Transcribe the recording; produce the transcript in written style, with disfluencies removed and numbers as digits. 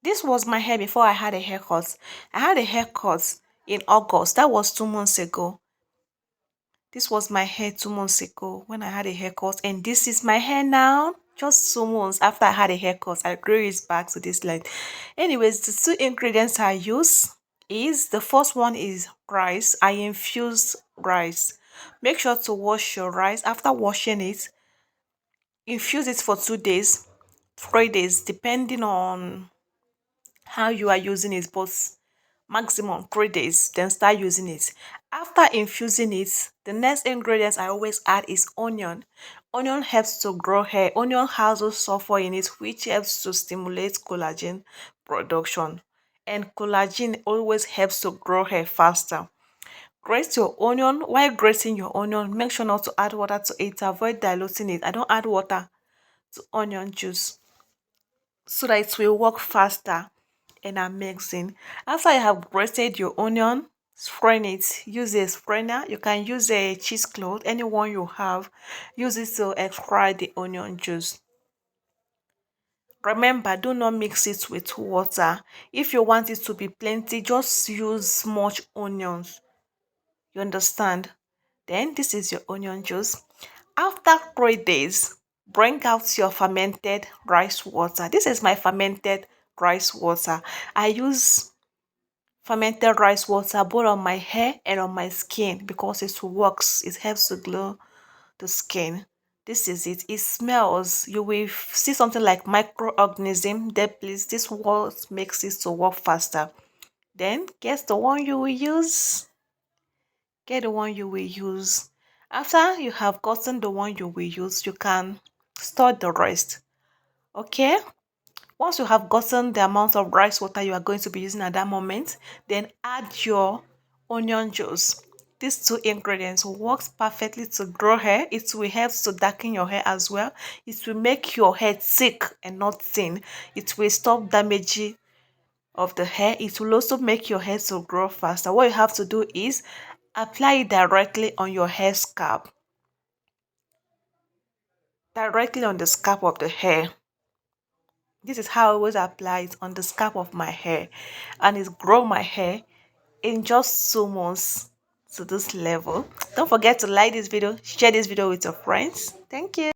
This was my hair before I had a haircut. I had a haircut in August. That was 2 months ago. This was my hair 2 months ago when I had a haircut, and this is my hair now. Just 2 months after I had a haircut, I grew it back to this length. Anyways, the two ingredients I use is the first one is rice. I infuse rice. Make sure to wash your rice. After washing it, infuse it for 2 days, 3 days, depending on how you are using it, but maximum 3 days, then start using it. After infusing it, the next ingredients I always add is onion. Onion helps to grow hair. Onion has a sulfur in it which helps to stimulate collagen production, and collagen always helps to grow hair faster. Grate your onion. While grating your onion, make sure not to add water to it. Avoid diluting it. I don't add water to onion juice so that it will work faster and amazing. After you have grated your onion, strain it. Use a strainer. You can use a cheesecloth, anyone you have. Use it to extract the onion juice. Remember, do not mix it with water. If you want it to be plenty, just use much onions. You understand? Then this is your onion juice. After 3 days, bring out your fermented rice water. This is my fermented rice water. I use fermented rice water both on my hair and on my skin because it works. It helps to glow the skin. This is it. It smells. You will see something like microorganism there, please. This what makes it to work faster. Then guess the one you will use. Get the one you will use. After you have gotten the one you will use, you can store the rest. Okay? Once you have gotten the amount of rice water you are going to be using at that moment, then add your onion juice. These two ingredients works perfectly to grow hair. It will help to darken your hair as well. It will make your hair thick and not thin. It will stop damaging of the hair. It will also make your hair to grow faster. What you have to do is apply it directly on your hair scalp. Directly on the scalp of the hair. This is how I always apply it on the scalp of my hair, and it's grown my hair in just 2 months to this level. Don't forget to like this video, share this video with your friends. Thank you.